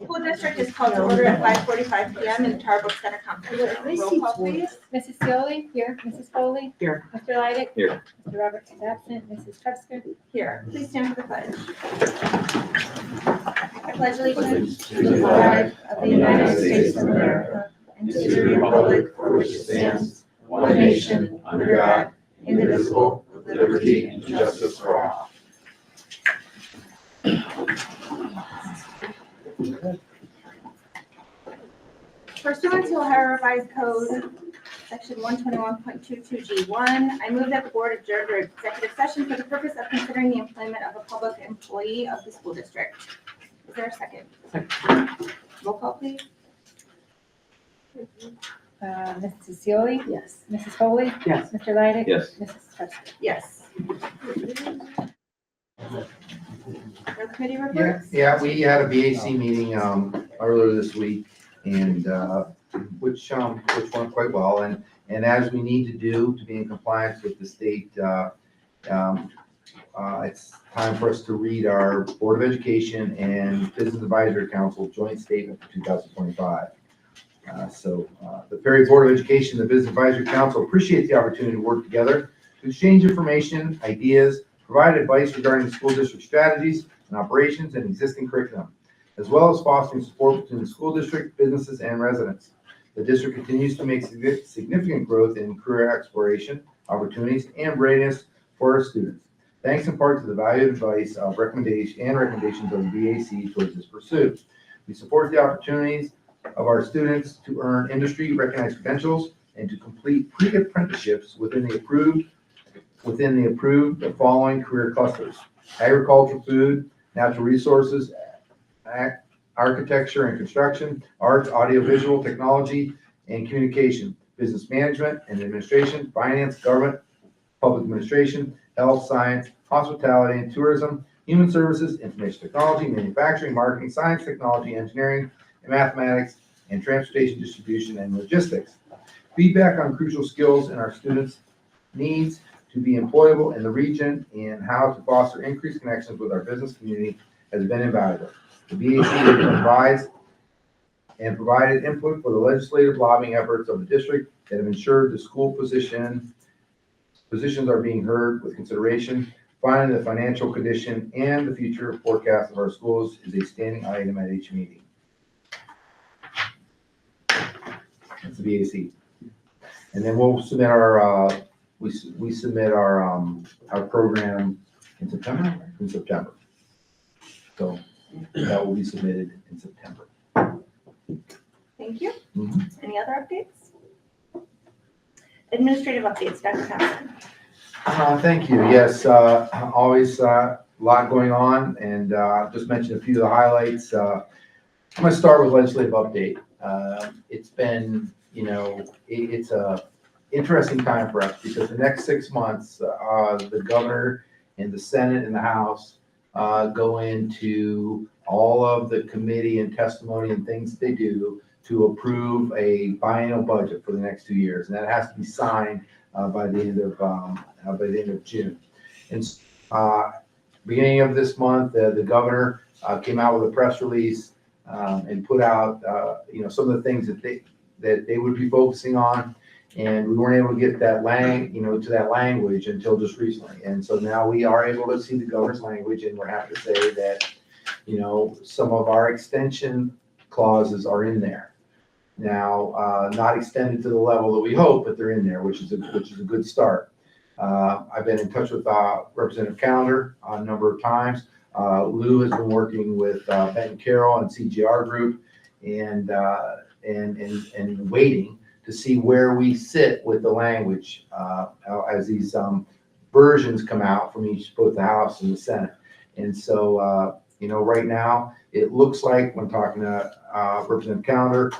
School district is called to order at 5:45 p.m. in the Tarbrook Center Conference Room. Roll call, please. Mrs. Seoli? Here. Mrs. Foley? Here. Mr. Leidig? Here. Mr. Roberts is absent. Mrs. Tresca? Here, please stand for the pledge. I pledge allegiance To the flag of the United States of America and to the republic for which it stands, one nation, under God, indivisible, with liberty and justice for all. Pursuant to Ohio Revised Code, Section 121.22G1, I move that the board adjourn to executive session for the purpose of considering the employment of a public employee of the school district. Is there a second? Roll call, please. Mrs. Seoli? Yes. Mrs. Foley? Yes. Mr. Leidig? Yes. Mrs. Tresca? Yes. No committee reports? Yeah, we had a BAC meeting earlier this week, and which went quite well. And as we need to do to be in compliance with the state, it's time for us to read our Board of Education and Business Advisory Council joint statement for 2025. The Perry Board of Education and the Business Advisory Council appreciate the opportunity to work together to exchange information, ideas, provide advice regarding the school district strategies and operations and existing curriculum, as well as fostering support between the school district, businesses, and residents. The district continues to make significant growth in career exploration, opportunities, and readiness for our students, thanks in part to the valued advice of recommendations of the BAC towards this pursuit. We support the opportunities of our students to earn industry-recognized credentials and to complete pre-apprenticeships within the approved following career clusters: agriculture, food, natural resources, architecture and construction, arts, audiovisual, technology, and communication, business management and administration, finance, government, public administration, health, science, hospitality and tourism, human services, information technology, manufacturing, marketing, science, technology, engineering, and mathematics, and transportation, distribution, and logistics. Feedback on crucial skills in our students' needs to be employable in the region and how to foster increased connections with our business community has been invaluable. The BAC provided input for the legislative lobbying efforts of the district that have ensured the school positions are being heard with consideration. Finally, the financial condition and the future forecast of our schools is a standing item at each meeting. That's the BAC. And then we'll submit our we submit our program in September. So that will be submitted in September. Thank you. Mhm. Any other updates? Administrative updates, Dr. Thompson. Thank you. Yes, always a lot going on, and just mention a few of the highlights. I'm going to start with legislative update. It's been, it's a interesting time for us because the next 6 months, the governor and the Senate and the House go into all of the committee and testimony and things that they do to approve a biennial budget for the next 2 years, and that has to be signed by the end of June. And beginning of this month, the governor came out with a press release and put out some of the things that they would be focusing on. And we weren't able to get that to that language until just recently. And so now we are able to see the governor's language, and we're happy to say that, some of our extension clauses are in there. Now, not extended to the level that we hope, but they're in there, which is a good start. I've been in touch with Representative Calendar a number of times. Lou has been working with Benton Carroll and CGR Group and waiting to see where we sit with the language as these versions come out from both the House and the Senate. And so, right now, it looks like when talking to Representative Calendar,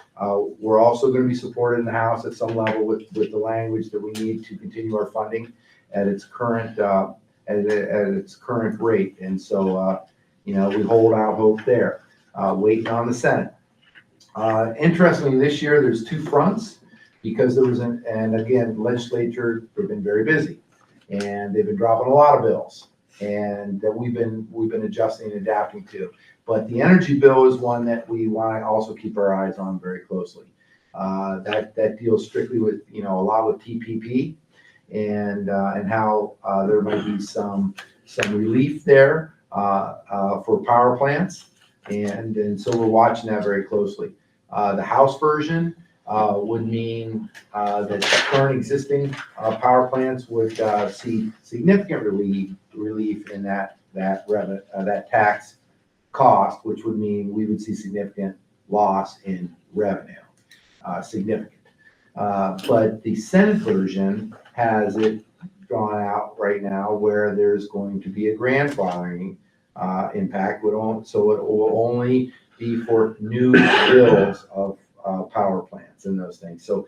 we're also going to be supported in the House at some level with the language that we need to continue our funding at its current rate. And so, we hold out hope there, waiting on the Senate. Interestingly, this year there's two fronts. Because there was and again, legislature, they've been very busy and they've been dropping a lot of bills. and that we've been adjusting and adapting to. But the energy bill is one that we want to also keep our eyes on very closely. That deals strictly with, a lot with TPP and how there might be some relief there for power plants. And so we're watching that very closely. The House version would mean that the current existing power plants would see significant relief in that tax cost, which would mean we would see significant loss in revenue, significant. But the Senate version has it drawn out right now where there's going to be a grandfathering impact, so it will only be for new builds of power plants and those things. So,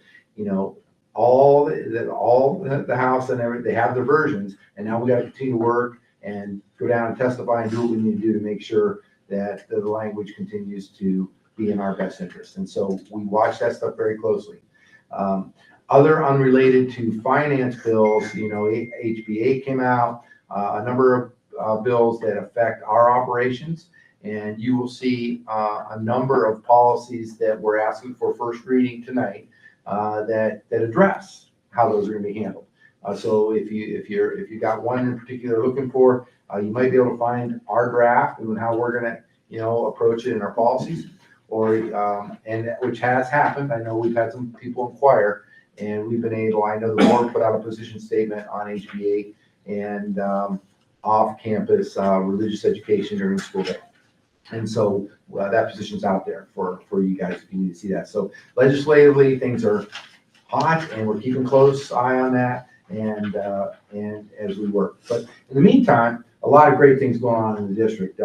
all the House and everything, they have their versions, and now we got to continue to work and go down and testify and do what we need to do to make sure that the language continues to be in our best interest. And so we watch that stuff very closely. Other unrelated to finance bills, HB8 came out, a number of bills that affect our operations, and you will see a number of policies that we're asking for first reading tonight that address how those are going to be handled. So if you got one in particular looking for, you might be able to find our draft and how we're going to approach it in our policies, or and which has happened. I know we've had some people inquire, and we've been able. I know the board put out a position statement on HB8 and off-campus religious education during school day. And so that position's out there for you guys if you need to see that. So legislatively, things are hot, and we're keeping close eye on that, and as we work. But in the meantime, a lot of great things going on in the district.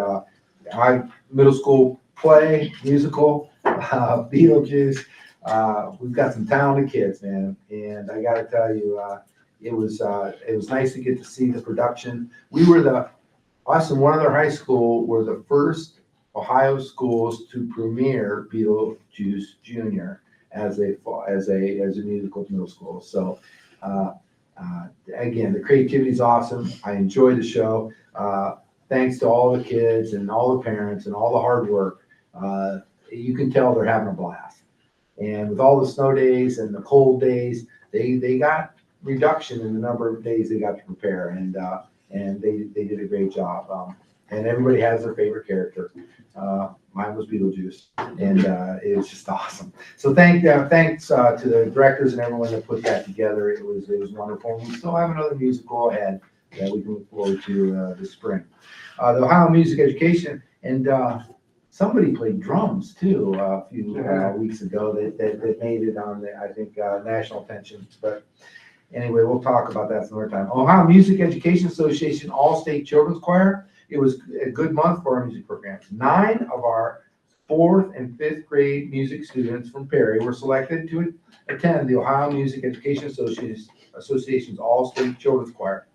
Middle school play, musical, Beetlejuice. We've got some talented kids, man, and I got to tell you, it was nice to get to see the production. Us and one other high school were the first Ohio schools to premiere Beetlejuice Jr. as a musical middle school. So again, the creativity is awesome. I enjoyed the show. Thanks to all the kids and all the parents and all the hard work. You can tell they're having a blast. And with all the snow days and the cold days, they got reduction in the number of days they got to prepare, and they did a great job. And everybody has their favorite character. Mine was Beetlejuice, and it was just awesome. So thanks to the directors and everyone that put that together. It was wonderful. We still have another musical ahead that we can look forward to this spring. The Ohio Music Education, and somebody played drums too a few weeks ago that made it on the, I think, national attention. But anyway, we'll talk about that some other time. Ohio Music Education Association All-State Children's Choir. It was a good month for our music programs. 9 of our 4th and 5th grade music students from Perry were selected to attend the Ohio Music Education Association's All-State Children's Choir.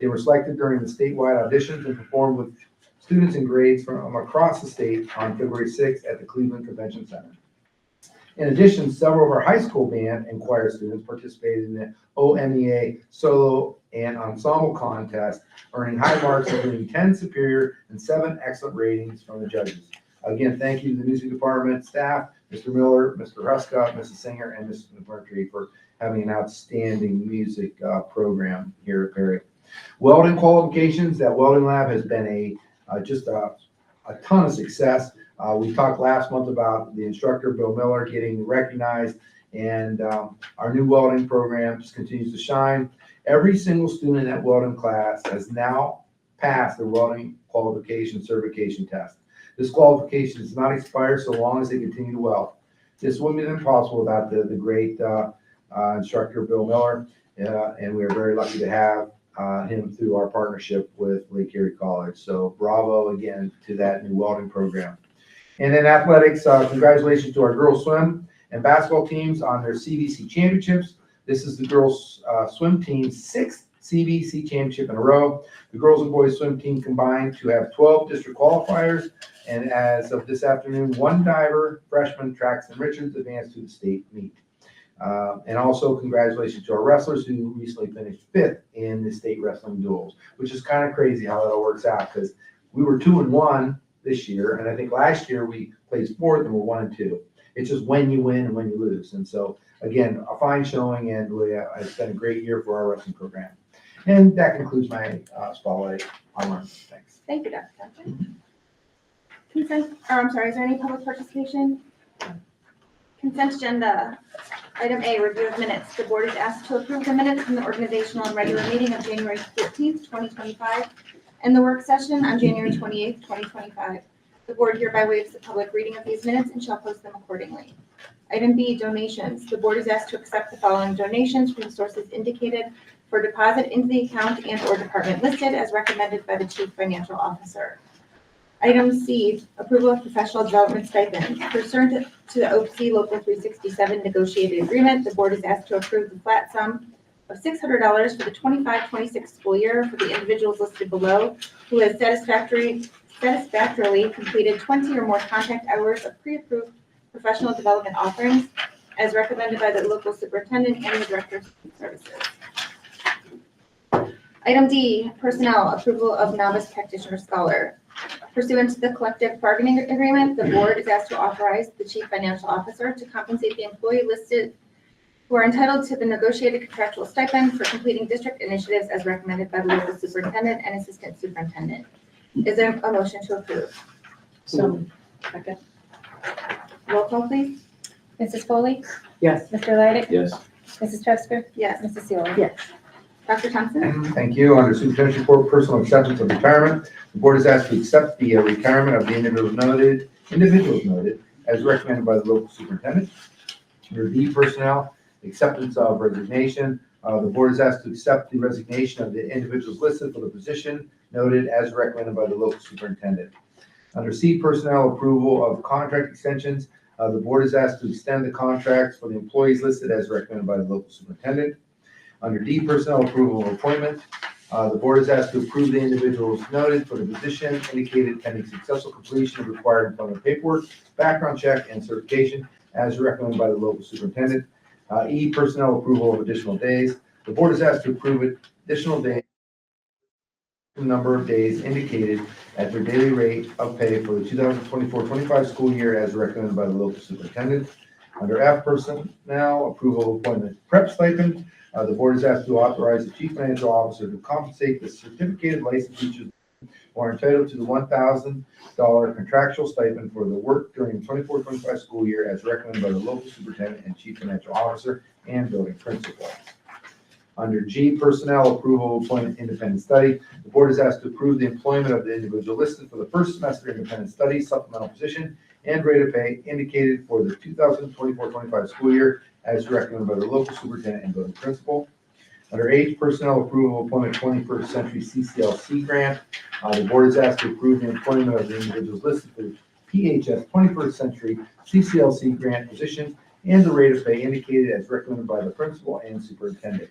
They were selected during the statewide auditions and performed with students and grades from across the state on February 6th at the Cleveland Convention Center. In addition, several of our high school band and choir students participated in the OMEA solo and ensemble contest, earning high marks, including 10 superior and 7 excellent ratings from the judges. Again, thank you to the music department staff, Mr. Miller, Mr. Ruska, Mrs. Singer, and Mrs. McMurtry for having an outstanding music program here at Perry. Welding qualifications. That welding lab has been just a ton of success. We talked last month about the instructor, Bill Miller, getting recognized, and our new welding program just continues to shine. Every single student in that welding class has now passed the welding qualification certification test. This qualification does not expire so long as they continue to weld. This wouldn't have been possible without the great instructor, Bill Miller, and we are very lucky to have him through our partnership with Lake Erie College. So bravo again to that new welding program. And then athletics, congratulations to our girls swim and basketball teams on their CBC championships. This is the girls swim team's 6th CBC championship in a row. The girls and boys swim team combined to have 12 district qualifiers. And as of this afternoon, 1 diver, freshman Traxton Richards, advanced to the state meet. And also congratulations to our wrestlers who recently finished 5th in the state wrestling duels, which is kind of crazy how that all works out because we were 2-1 this year. And I think last year we placed 4th and we're 1-2. It's just when you win and when you lose. And so again, a fine showing, and it's been a great year for our wrestling program. And that concludes my spotlight on learning. Thanks. Thank you, Dr. Johnson. Consent, is there any public participation? Consent agenda. Item A, review of minutes. The board is asked to approve the minutes from the organizational and regular meeting of January 14th, 2025, and the work session on January 28th, 2025. The board hereby waives the public reading of these minutes and shall post them accordingly. Item B, donations. The board is asked to accept the following donations from the sources indicated for deposit into the account and/or department listed as recommended by the Chief Financial Officer. Item C, approval of professional development stipend. Pursuant to the OPC Local 367 negotiated agreement, the board is asked to approve the flat sum of $600 for the 25-26 school year for the individuals listed below who has satisfactorily completed 20 or more contact hours of pre-approved professional development offerings as recommended by the local superintendent and the director of services. Item D, personnel, approval of novice practitioner scholar. Pursuant to the collective bargaining agreement, the board is asked to authorize the chief financial officer to compensate the employee listed who are entitled to the negotiated contractual stipend for completing district initiatives as recommended by the local superintendent and assistant superintendent. Is there a motion to approve? So. Second. Roll call, please. Mrs. Foley? Yes. Mr. Leidig? Yes. Mrs. Truxbury? Yes. Mrs. Sealy? Yes. Dr. Thompson? Thank you. Under superintendent's report, personal acceptance of retirement, the board is asked to accept the retirement of the individuals noted as recommended by the local superintendent. Under D, personnel, acceptance of resignation. The board is asked to accept the resignation of the individuals listed for the position noted as recommended by the local superintendent. Under C, personnel, approval of contract extensions. The board is asked to extend the contracts for the employees listed as recommended by the local superintendent. Under D, personnel, approval of appointment. The board is asked to approve the individuals noted for the position indicated pending successful completion of required employment paperwork, background check, and certification as recommended by the local superintendent. E, personnel, approval of additional days. The board is asked to approve additional days, the number of days indicated at their daily rate of pay for the 2024-25 school year as recommended by the local superintendent. Under F, personnel, approval of appointment prep stipend. The board is asked to authorize the chief financial officer to compensate the certificated licensed teachers who are entitled to the $1,000 contractual stipend for the work during the 24-25 school year as recommended by the local superintendent and chief financial officer and building principal. Under G, personnel, approval of appointment independent study. The board is asked to approve the employment of the individual listed for the first semester independent study supplemental position and rate of pay indicated for the 2024-25 school year as recommended by the local superintendent and building principal. Under H, personnel, approval of appointment 21st century CCLC grant. The board is asked to approve the employment of the individuals listed for the PHS 21st century CCLC grant position and the rate of pay indicated as recommended by the principal and superintendent.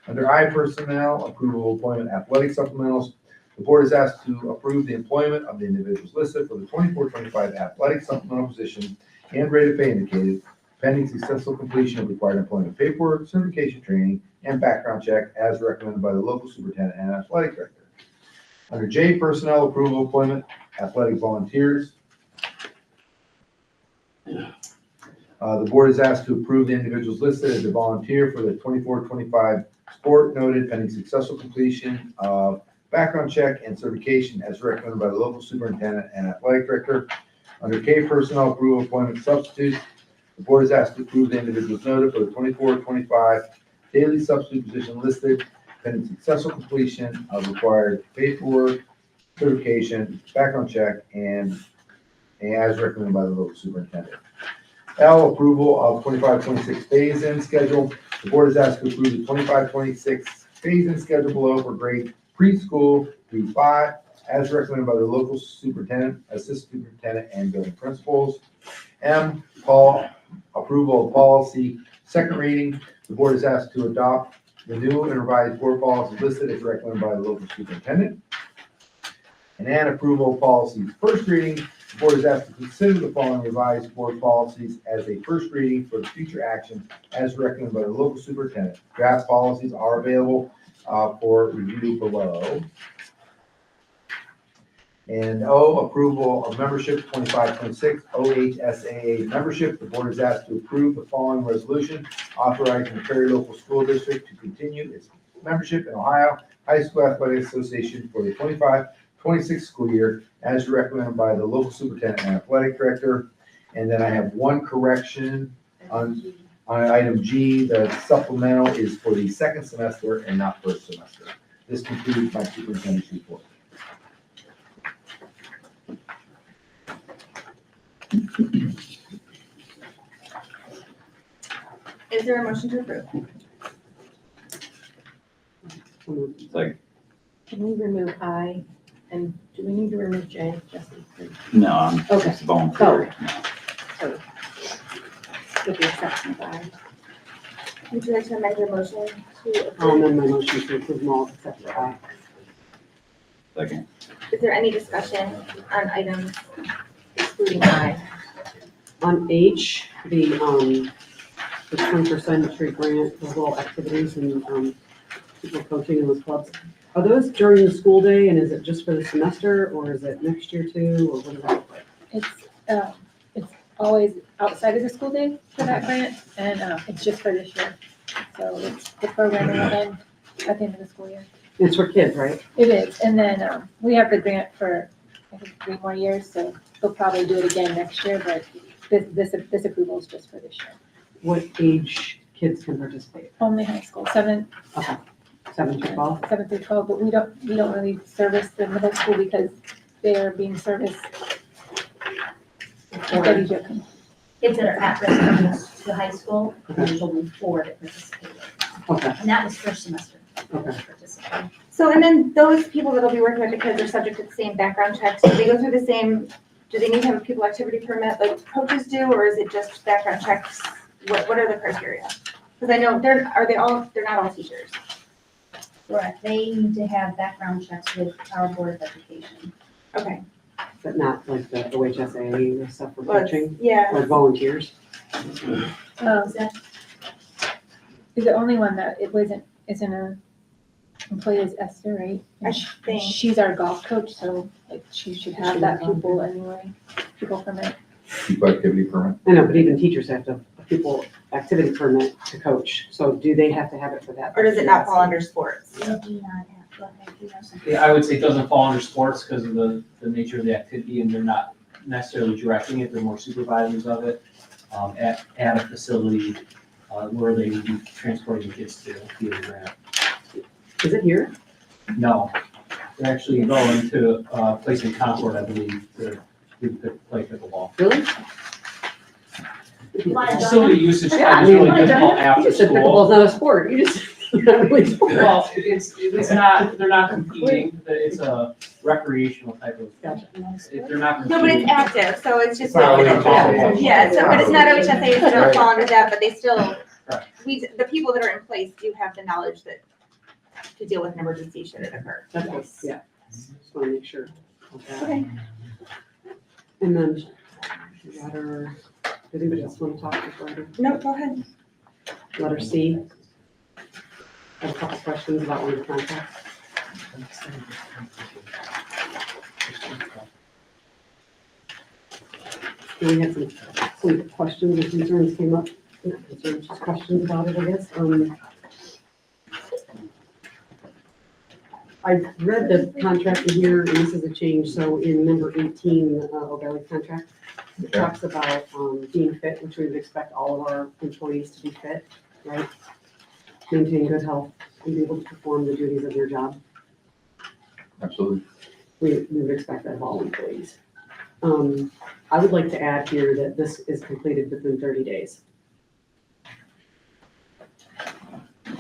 Under I, personnel, approval of appointment athletic supplementals. The board is asked to approve the employment of the individuals listed for the 24-25 athletic supplemental position and rate of pay indicated pending successful completion of required employment paperwork, certification training, and background check as recommended by the local superintendent and athletic director. Under J, personnel, approval of appointment athletic volunteers. The board is asked to approve the individuals listed as a volunteer for the 24-25 sport noted pending successful completion of background check and certification as recommended by the local superintendent and athletic director. Under K, personnel, approval of appointment substitutes. The board is asked to approve the individuals noted for the 24-25 daily substitute position listed pending successful completion of required paperwork, certification, background check, and as recommended by the local superintendent. L, approval of 25-26 phase-in schedule. The board is asked to approve the 25-26 phase-in schedule below for grade preschool through 5 as recommended by the local superintendent, assistant superintendent, and building principals. M, approval of policy second reading. The board is asked to adopt the new and revised board policies listed as recommended by the local superintendent. And approval of policies first reading. The board is asked to consider the following revised board policies as a first reading for future action as recommended by the local superintendent. Draft policies are available for review below. And O, approval of membership 25-26 OHSAA membership. The board is asked to approve the following resolution authorizing the Perry Local School District to continue its membership in Ohio High School Athletic Association for the 25-26 school year as recommended by the local superintendent and athletic director. And then I have one correction on item G. The supplemental is for the second semester and not first semester. This concludes my superintendent's report. Is there a motion to approve? Like, Can we remove I, and do we need to remove J, Jesse? no, I'm Okay. just voluntary. With the exception of I. Would you like to amend your motion to I'll approve? amend my motion to approve them all except for I. Second. Is there any discussion on items excluding I? On H, the 20% tree grant for little activities and, people coaching in those clubs. Are those during the school day and is it just for the semester or is it next year too, or what does that look like? It's always outside of the school day for that grant, and it's just for this year. So the programming will end at the end of the school year. It's for kids, right? It is, and then we have the grant for, I think, 3 more years, so they'll probably do it again next year, but this approval is just for this year. What age kids can participate? Only high school, 7 Okay, 7 to 12? through 12, but we don't really service the middle school because they are being serviced. Betty's joking. Kids that are at risk coming to high school, there's only 4 that participated. Okay, And that was first semester. okay. Participating. So, and then those people that'll be working with the kids are subject to the same background checks. Do they go through the same, do they need to have a pupil activity permit like coaches do, or is it just background checks? What are the criteria? Because I know they're not all teachers. Correct. They need to have background checks with our Board of Education. Okay. But not like the OHSAA stuff for Well, coaching, Yeah. like volunteers? Is that Is the only one that isn't a employee is Esther, right? I And think. she's our golf coach, so like she should have that pupil anyway, pupil permit. Pupil activity permit. I know, but even teachers have to, a pupil activity permit to coach. So do they have to have it for that? Or does it not fall under sports? we do not have, go ahead, you know something. Yeah, I would say it doesn't fall under sports because of the nature of the activity, and they're not necessarily directing it, they're more supervisors of it, at a facility, where they would be transporting the kids to the grant. Is it here? No, they're actually going to a place in Concord, I believe, to play pickleball. Really? Facility usage Yeah, I time is mean, really you difficult after just said school. pickleball's not a sport. You just, you're not really a sport. Well, it's not, they're not competing, it's a recreational type of, Gotcha. they're not No, but it's competing. active, so it's just. It's not OHSAA. Yeah, so, but it's not OHSAA, so they don't fall under that, but they still, Right. the people that are in place do have the knowledge that, to deal with an emergency should it occur. That's what, yeah. Just want to make sure. Okay. Okay. And then, letter, does anybody else want to talk before I do? No, go ahead. Letter C. I have a couple questions about one of the contracts. We had some questions or concerns came up, not concerns, just questions about it, I guess. I read the contract in here, and this is a change, so in number 18, the O'Reilly contract, it Okay. talks about being fit, which we would expect all of our employees to be fit, right? Maintain good health and be able to perform the duties of your job. Absolutely. We would expect that of all employees. I would like to add here that this is completed within 30 days.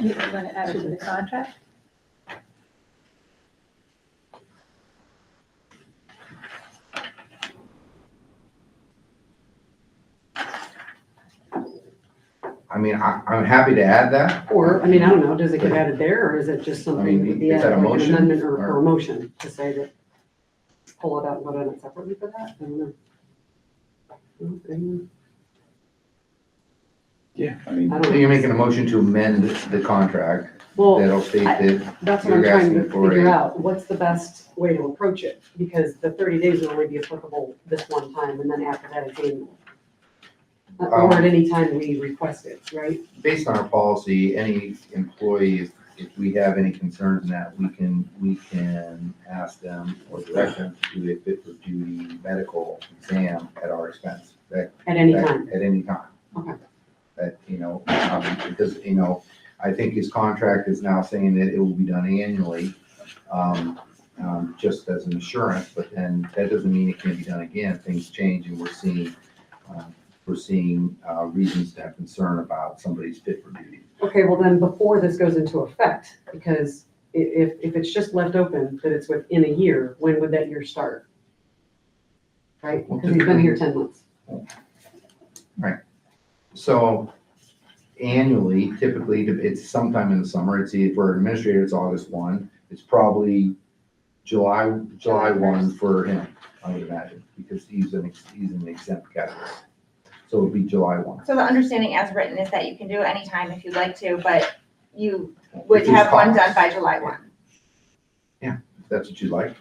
You're gonna add it to the contract? I mean, I'm happy to add that. Or, I mean, I don't know, does it get added there, or is it just I something mean, that would be is that a added, like an motion, amendment or or- a motion to say that? pull it out and vote on it separately for that? I don't know. Anyone? Yeah, I mean, I don't So know. you're making a motion to amend the contract Well, that'll state that that's what I'm you're trying to asking for figure a- out. What's the best way to approach it? Because the 30 days will only be applicable this one time, and then after that, it's annual. Or at any time we request it, right? based on our policy, any employee, if we have any concerns in that, we can ask them or direct them to do a fit for duty medical exam at our expense. At any time. At any time. Okay. That, because, I think his contract is now saying that it will be done annually, just as an assurance, but then that doesn't mean it can't be done again. Things change and we're seeing reasons to have concern about somebody's fit for duty. Okay, well then, before this goes into effect, because if it's just left open, that it's within a year, when would that year start? Right, because he's been here 10 months. So annually, typically, it's sometime in the summer. It's either for an administrator, it's August 1. It's probably July 1 for him, I would imagine, because he's an exempt category. So it'd be July 1. So the understanding as written is that you can do it anytime if you'd like to, but you would Which is have one cost. done by July 1. If that's what you like.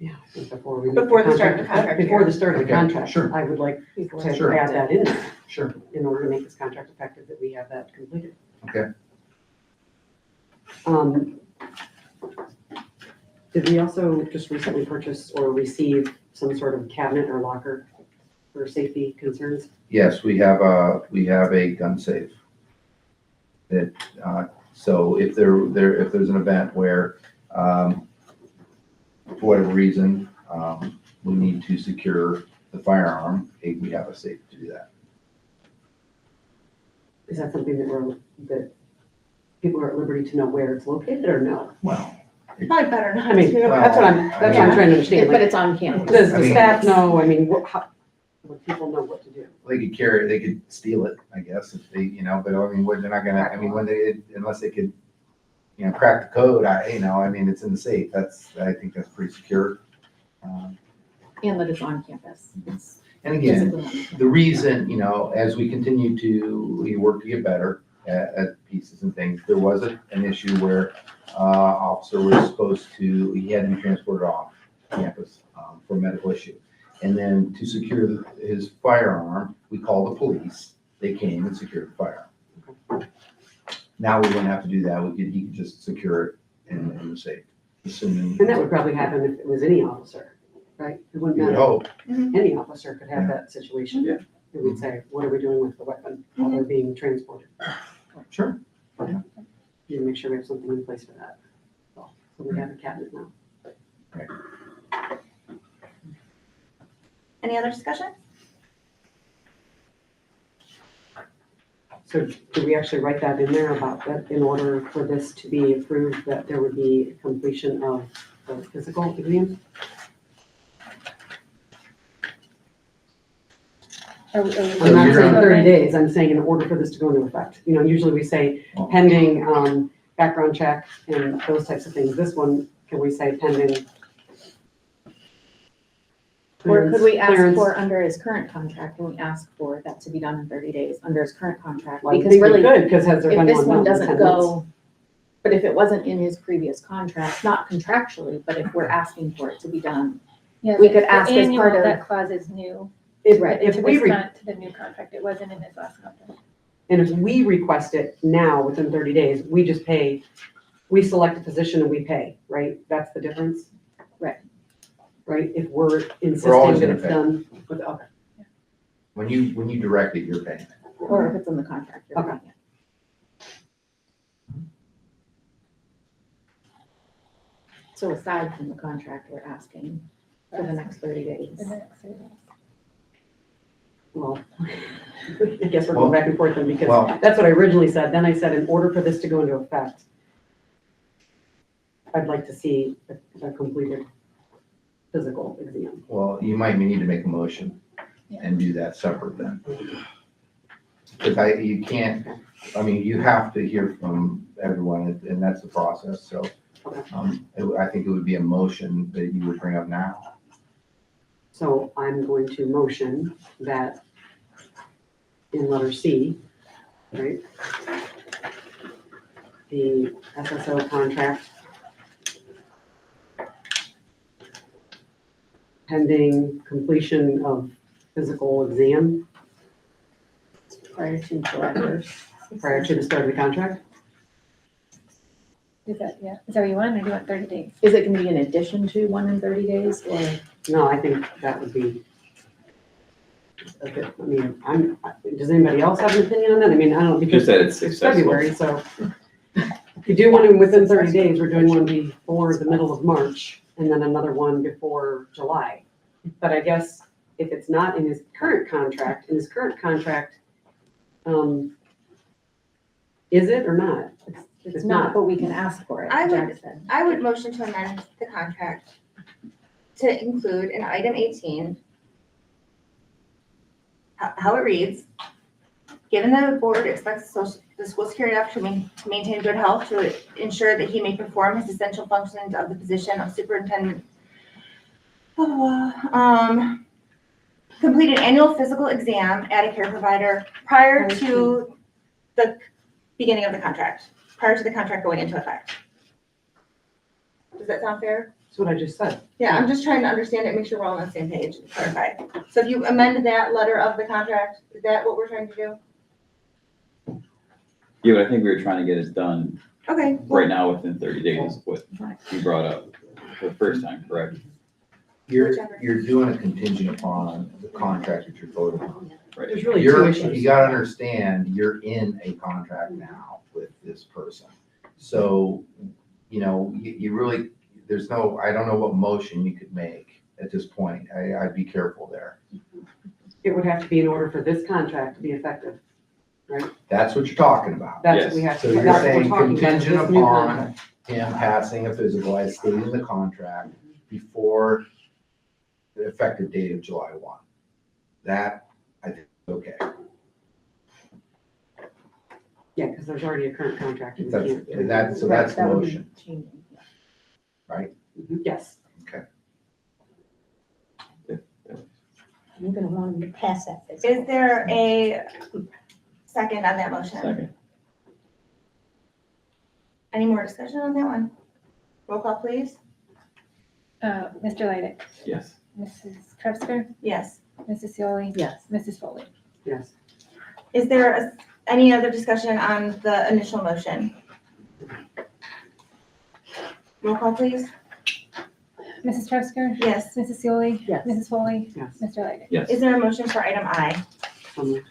Yeah, I think before we. Before the start of the contract Before year. the start of the Okay, contract, sure. I would like to Sure. add that in there Sure. in order to make this contract effective, that we have that completed. Okay. Did we also just recently purchase or receive some sort of cabinet or locker for safety concerns? Yes, we have a gun safe. That, so if there's an event where, for whatever reason, we need to secure the firearm, we have a safe to do that. Is that something that people are at liberty to know where it's located, or no? Well, Probably better not I mean, to. that's what I'm trying to understand. But Like, it's on campus. does I the mean- staff know, I mean, would people know what to do? they could steal it, I guess, if they, but I mean, they're not gonna, I mean, unless they could, crack the code, it's in the safe, I think that's pretty secure. And that it's on campus. It's And again, physically on campus. the reason, as we continue to work to get better at pieces and things, there was an issue where officer was he had to be transported off campus for a medical issue. And then to secure his firearm, we called the police. They came and secured the firearm. Now we wouldn't have to do that. He could just secure it in the safe, assuming. And that would probably happen if it was any officer, right? It wouldn't You would matter. hope. Any officer could have that situation. Yeah. It would say, what are we doing with the weapon while they're being transported? Sure. You to make sure we have something in place for that. So we have a cabinet now. Any other discussion? So do we actually write that in there about that in order for this to be approved, that there would be completion of the physical exam? Are we- I'm not you're saying gonna- 30 days, I'm saying in order for this to go into effect. Usually we say pending background check and those types of things. This one, can we say pending? Or could we ask clearance? for, under his current contract, can we ask for that to be done in 30 days, under his current contract? Well, I Because think we really, could, because has there if been this one one not in doesn't 10 months? go, but if it wasn't in his previous contract, not contractually, but if we're asking for it to be done, Yeah, we the- could the ask as annual, part of- that clause is new. If Into we, to the new contract, it wasn't in his last contract. and if we request it now within 30 days, we just pay, we select a position and we pay, right? That's the difference? Right. Right, if we're always insisting that gonna it's pay. done with, okay. When you direct it, you're paying. or if it's in the contract. you're Okay. doing it. So aside from the contract, we're asking for the next 30 days. The next service. Well, I guess we're going back and forth then, because Well- that's what I originally said. Then I said, in order for this to go into effect, I'd like to see a completed physical exam. Well, you might need to make a motion and do that separate then. Because you have to hear from everyone, and that's the process, so I think it would be a motion that you would bring up now. So I'm going to motion that in letter C, right? The SSO contract pending completion of physical exam Prior to July 1st. prior to the start of the contract. Is that what you want, or do you want 30 days? Is it gonna be in addition to 1 in 30 days, or? No, I think that would be a bit, I mean, does anybody else have an opinion on that? I mean, I don't, because Just that it's it's successful. February, so. If you do one within 30 days, we're doing one before the middle of March, and then another one before July. But I guess if it's not in his current contract, is it or not? It's not, but we can ask for it, I would- Jack said. I would motion to amend the contract to include in item 18 how it reads. Given the board expects the school security officer to maintain good health to ensure that he may perform his essential functions of the position of superintendent. Complete an annual physical exam at a care provider prior to the beginning of the contract, prior to the contract going into effect. Does that sound fair? That's what I just said. Yeah, I'm just trying to understand it, make sure we're all on the same page, clarify. So if you amend that letter of the contract, is that what we're trying to do? Yeah, but I think we were trying to get it done Okay. right now within 30 days, what you brought up for the first time, correct? You're doing a contingent upon the contract that you're voting on. There's really two You issues. gotta understand, you're in a contract now with this person. So, you really, I don't know what motion you could make at this point. I'd be careful there. It would have to be in order for this contract to be effective. That's what you're talking about. That's what we have to. So you're that's what we're saying talking about, contingent this new upon contract. him passing a physical as stated in the contract before the effective date of July 1. That, I think, is okay. Yeah, because there's already a current contract. and we That's, can't do it. that's the That would be motion, changing, yeah. right? Yes. You're gonna want them to pass that. Is there a second on that motion? Second. Any more discussion on that one? Roll call, please. Mr. Leidick, Yes. Mrs. Krebsker, Yes. Mrs. Seoli, Yes. Mrs. Foley. Yes. Is there any other discussion on the initial motion? Roll call, please. Mrs. Krebsker, Yes. Mrs. Seoli, Yes. Mrs. Foley, Yes. Mr. Leidick. Yes. Is there a motion for item I? So moved.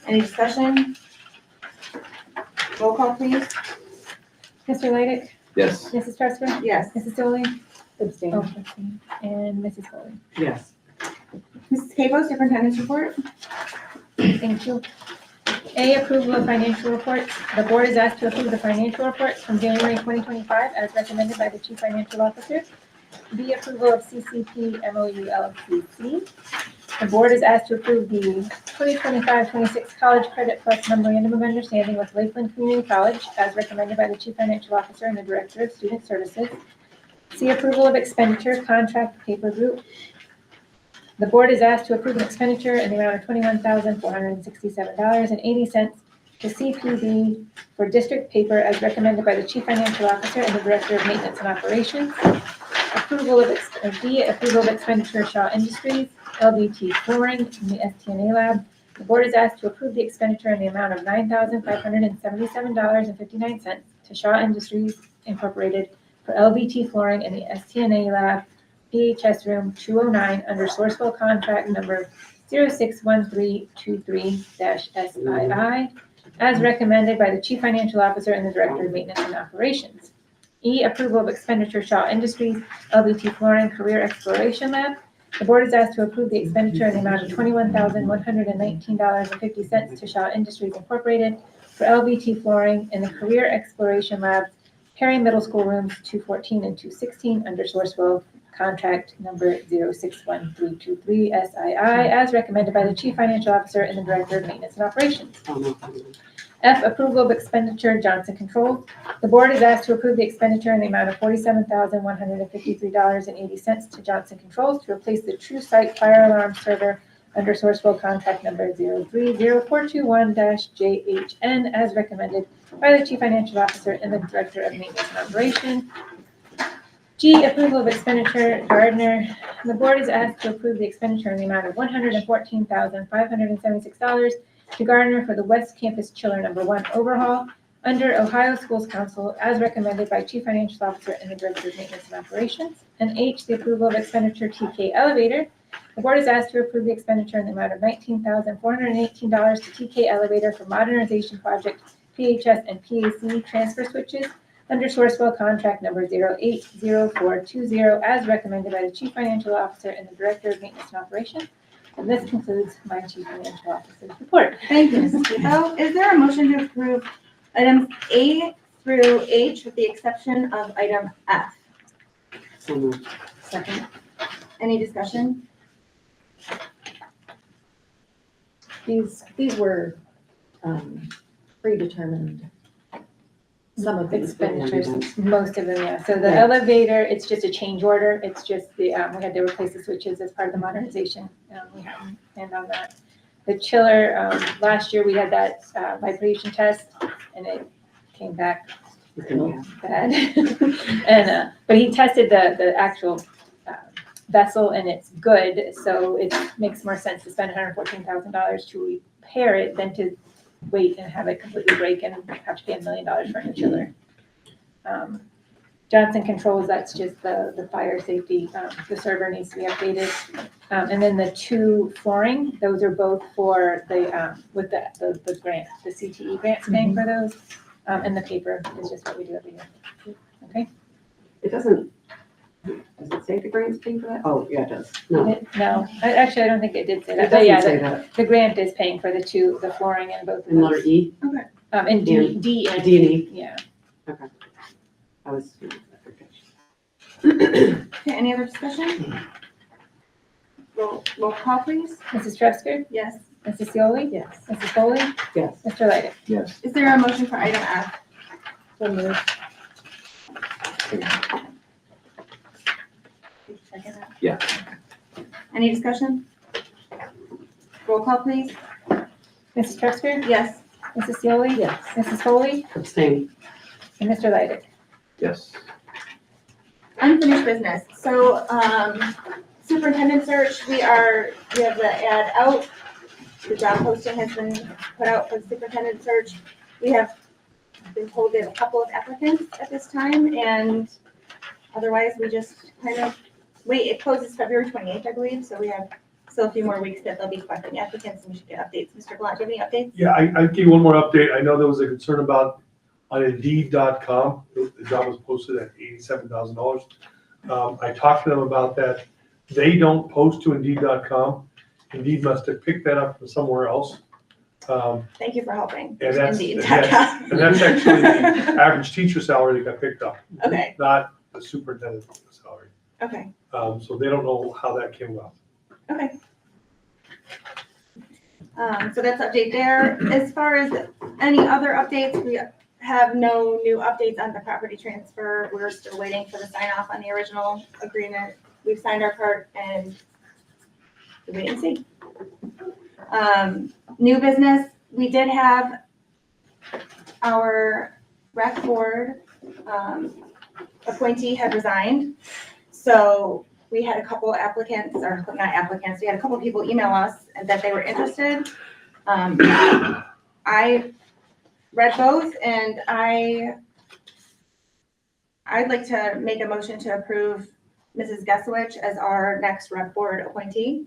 Any discussion? Roll call, please. Mr. Leidick, Yes. Mrs. Krebsker, Yes. Mrs. Seoli, Abstain. and Mrs. Foley. Yes. Mrs. Capo, Superintendent's report. Thank you. A, approval of financial reports. The board is asked to approve the financial reports from January 2025 as recommended by the chief financial officer. B, approval of CCP MOU LCC. The board is asked to approve the 2025-26 college credit plus memorandum of understanding with Lakeland Community College as recommended by the chief financial officer and the director of student services. C, approval of expenditure contract paper group. The board is asked to approve an expenditure in the amount of $21,467.80 to CPB for district paper as recommended by the chief financial officer and the director of maintenance and operations. Approval of expenditure Shaw Industries, LBT flooring in the STNA lab. The board is asked to approve the expenditure in the amount of $9,577.59 to Shaw Industries Incorporated for LBT flooring in the STNA lab, PHS room 209 under Sourcewell contract number 061323-SII as recommended by the chief financial officer and the director of maintenance and operations. E, approval of expenditure Shaw Industries, LBT flooring career exploration lab. The board is asked to approve the expenditure in the amount of $21,119.50 to Shaw Industries Incorporated for LBT flooring in the career exploration lab, Perry Middle School rooms 214 and 216 under Sourcewell contract number 061323-SII as recommended by the chief financial officer and the director of maintenance and operations. Oh, no. F, approval of expenditure Johnson Controls. The board is asked to approve the expenditure in the amount of $47,153.80 to Johnson Controls to replace the True Sight fire alarm server under Sourcewell contract number 030421-JHN as recommended by the Chief Financial Officer and the Director of Maintenance and Operation. G, approval of expenditure Gardner. The board is asked to approve the expenditure in the amount of $114,576 to Gardner for the West Campus Chiller Number 1 overhaul under Ohio Schools Council as recommended by Chief Financial Officer and the Director of Maintenance and Operations. And H, the approval of expenditure TK Elevator. The board is asked to approve the expenditure in the amount of $19,418 to TK Elevator for modernization project PHS and PAC transfer switches under Sourcewell contract number 080420 as recommended by the Chief Financial Officer and the Director of Maintenance and Operations. And this concludes my Chief Financial Officer's report. Thank you, Mrs. Tebow. Is there a motion to approve items A through H with the exception of item F? So moved. Second. Any discussion? These were predetermined. Some of the Expenditures, most of them, yeah. So the elevator, it's just a change order. It's just the, we had to replace the switches as part of the modernization. We had to end on that. The chiller, last year we had that vibration test and it came back bad. And, but he tested the actual vessel and it's good. So it makes more sense to spend $114,000 to repair it than to wait and have it completely break and have to pay $1 million for a new chiller. Johnson Controls, that's just the fire safety, the server needs to be updated. And then the two flooring, those are both for the, with the grant, the CTE grants paying for those. And the paper is just what we do every year. Okay? It doesn't, does it say the grant's paying for that? Oh, yeah, it does. No, No, actually, I don't think it did say it that, but yeah, doesn't say that. the grant is paying for the flooring and both of In letter those. E, And D and D and E. yeah. I was. Okay, any other discussion? Roll call, please. Mrs. Trusker, Yes. Mrs. Seoli, Yes. Mrs. Foley, Yes. Mr. Leidig. Yes. Is there a motion for item F? So moved. Yeah. Any discussion? Roll call, please. Mrs. Trusker, Yes. Mrs. Seoli, Yes. Mrs. Foley, Abstain. and Mr. Leidig. Yes. Unfinished business. So, superintendent search, we have the ad out. The job posting has been put out for the superintendent search. We have been told we have a couple of applicants at this time, and otherwise we just kind of wait. It closes February 28th, I believe, so we have still a few more weeks that they'll be collecting applicants, and we should get updates. Mr. Blunt, do you have any updates? Yeah, I'll give you one more update. I know there was a concern about on Indeed.com. The job was posted at $87,000. I talked to them about that. They don't post to Indeed.com. Indeed must have picked that up from somewhere else. Thank you for helping. And that's, Indeed. and that's actually the average teacher salary that got picked up, Okay, not the superintendent salary. okay, So they don't know how that came about. okay. So that's update there. As far as any other updates, we have no new updates on the property transfer. We're still waiting for the sign off on the original agreement. We've signed our part and we wait and see. New business, we did have our rec board appointee had resigned. So we had a couple applicants, or not applicants, we had a couple people email us and that they were interested. I read both and I'd like to make a motion to approve Mrs. Gesowich as our next rec board appointee.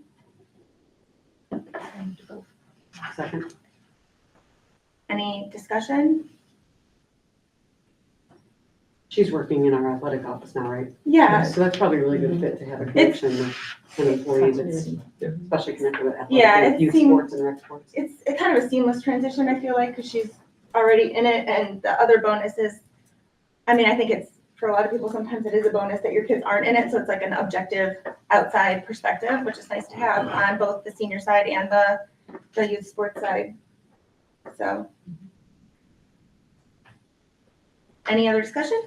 Second. Any discussion? She's working in our athletic office now, right? Yeah, So that's probably a really good fit to have a connection with an employee that's especially connected with Yeah, athletic, it and youth seems- sports and rec sports. it's kind of a seamless transition, I feel like, because she's already in it, and the other bonus is, I mean, I think it's, for a lot of people, sometimes it is a bonus that your kids aren't in it, so it's like an objective outside perspective, which is nice to have on both the senior side and the youth sports side. So, Any other discussion?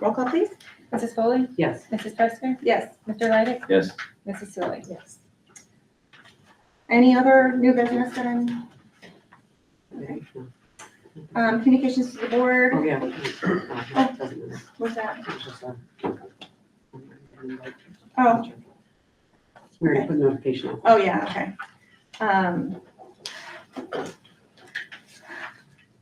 Roll call, please. Mrs. Foley, Yes. Mrs. Preston, Yes. Mr. Leidig, Yes, Mrs. Sealy. Yes. Any other new business that I'm, Okay. communications to the board? Oh, yeah. Doesn't matter. What's that? It's just, Oh, We already put notification out. oh, yeah, okay.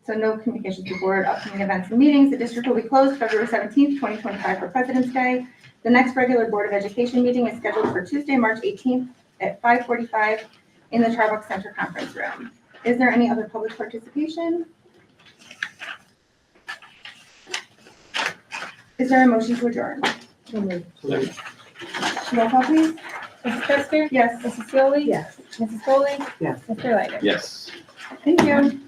So no communications to the board, upcoming events and meetings. The district will be closed February 17th, 2025 for President's Day. The next regular Board of Education meeting is scheduled for Tuesday, March 18th at 5:45 in the Charbuck Center Conference Room. Is there any other public participation? Is there a motion to adjourn? So moved. Roll call, please. Mrs. Preston, Yes, Mrs. Sealy, Yes. Mrs. Foley, Yes. Mr. Leidig. yes. thank you.